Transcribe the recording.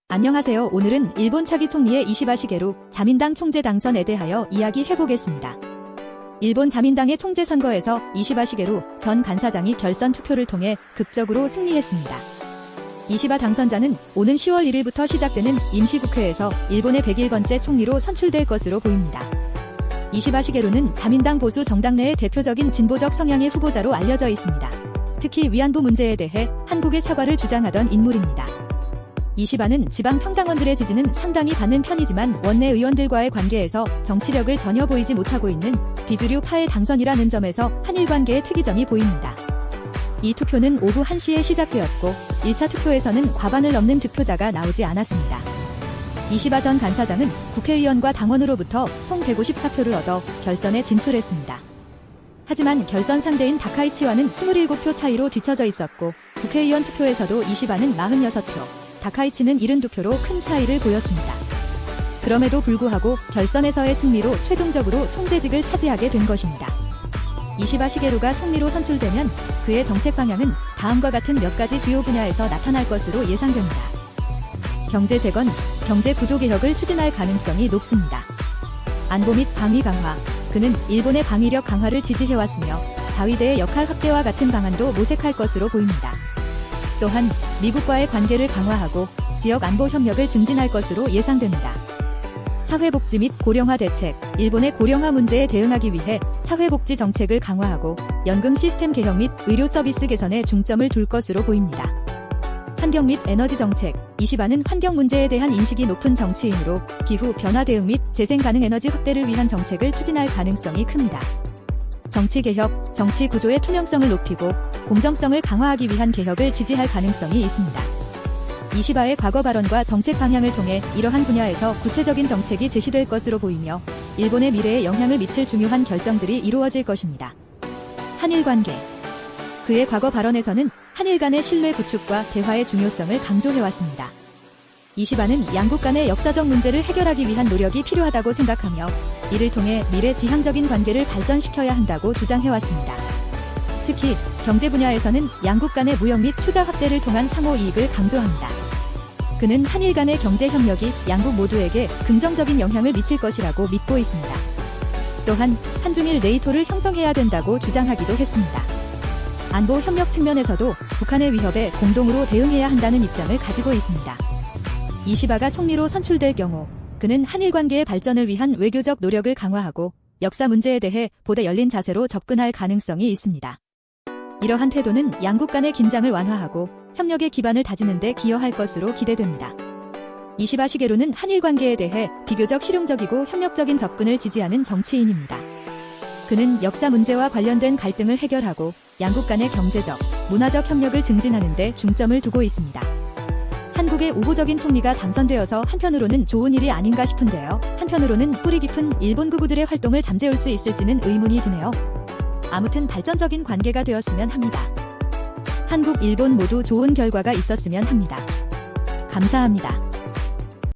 안녕하세요. 오늘은 일본 차기 총리의 이시바 시게루 자민당 총재 당선에 대하여 이야기해보겠습니다. 일본 자민당의 총재 선거에서 이시바 시게루 전 간사장이 결선 투표를 통해 극적으로 승리했습니다. 이시바 당선자는 오는 10월 1일부터 시작되는 임시국회에서 일본의 101번째 총리로 선출될 것으로 보입니다. 이시바 시게루는 자민당 보수 정당 내의 대표적인 진보적 성향의 후보자로 알려져 있습니다. 특히 위안부 문제에 대해 한국의 사과를 주장하던 인물입니다. 이시바는 지방 평당원들의 지지는 상당히 받는 편이지만 원내 의원들과의 관계에서 정치력을 전혀 보이지 못하고 있는 비주류 파의 당선이라는 점에서 한일 관계의 특이점이 보입니다. 이 투표는 오후 1시에 시작되었고 1차 투표에서는 과반을 넘는 득표자가 나오지 않았습니다. 이시바 전 간사장은 국회의원과 당원으로부터 총 154표를 얻어 결선에 진출했습니다. 하지만 결선 상대인 다카이치와는 27표 차이로 뒤처져 있었고 국회의원 투표에서도 이시바는 46표, 다카이치는 72표로 큰 차이를 보였습니다. 그럼에도 불구하고 결선에서의 승리로 최종적으로 총재직을 차지하게 된 것입니다. 이시바 시게루가 총리로 선출되면 그의 정책 방향은 다음과 같은 몇 가지 주요 분야에서 나타날 것으로 예상됩니다. 경제 재건, 경제 구조 개혁을 추진할 가능성이 높습니다. 안보 및 방위 강화, 그는 일본의 방위력 강화를 지지해왔으며 자위대의 역할 확대와 같은 방안도 모색할 것으로 보입니다. 또한 미국과의 관계를 강화하고 지역 안보 협력을 증진할 것으로 예상됩니다. 사회복지 및 고령화 대책, 일본의 고령화 문제에 대응하기 위해 사회복지 정책을 강화하고 연금 시스템 개혁 및 의료 서비스 개선에 중점을 둘 것으로 보입니다. 환경 및 에너지 정책, 이시바는 환경 문제에 대한 인식이 높은 정치인으로 기후 변화 대응 및 재생 가능 에너지 확대를 위한 정책을 추진할 가능성이 큽니다. 정치 개혁, 정치 구조의 투명성을 높이고 공정성을 강화하기 위한 개혁을 지지할 가능성이 있습니다. 이시바의 과거 발언과 정책 방향을 통해 이러한 분야에서 구체적인 정책이 제시될 것으로 보이며 일본의 미래에 영향을 미칠 중요한 결정들이 이루어질 것입니다. 한일 관계, 그의 과거 발언에서는 한일 간의 신뢰 구축과 대화의 중요성을 강조해왔습니다. 이시바는 양국 간의 역사적 문제를 해결하기 위한 노력이 필요하다고 생각하며 이를 통해 미래 지향적인 관계를 발전시켜야 한다고 주장해왔습니다. 특히 경제 분야에서는 양국 간의 무역 및 투자 확대를 통한 상호 이익을 강조합니다. 그는 한일 간의 경제 협력이 양국 모두에게 긍정적인 영향을 미칠 것이라고 믿고 있습니다. 또한 한중일 네이토를 형성해야 된다고 주장하기도 했습니다. 안보 협력 측면에서도 북한의 위협에 공동으로 대응해야 한다는 입장을 가지고 있습니다. 이시바가 총리로 선출될 경우 그는 한일 관계의 발전을 위한 외교적 노력을 강화하고 역사 문제에 대해 보다 열린 자세로 접근할 가능성이 있습니다. 이러한 태도는 양국 간의 긴장을 완화하고 협력의 기반을 다지는 데 기여할 것으로 기대됩니다. 이시바 시게루는 한일 관계에 대해 비교적 실용적이고 협력적인 접근을 지지하는 정치인입니다. 그는 역사 문제와 관련된 갈등을 해결하고 양국 간의 경제적, 문화적 협력을 증진하는 데 중점을 두고 있습니다. 한국의 우호적인 총리가 당선되어서 한편으로는 좋은 일이 아닌가 싶은데요. 한편으로는 뿌리 깊은 일본 극우들의 활동을 잠재울 수 있을지는 의문이 드네요. 아무튼 발전적인 관계가 되었으면 합니다. 한국, 일본 모두 좋은 결과가 있었으면 합니다. 감사합니다.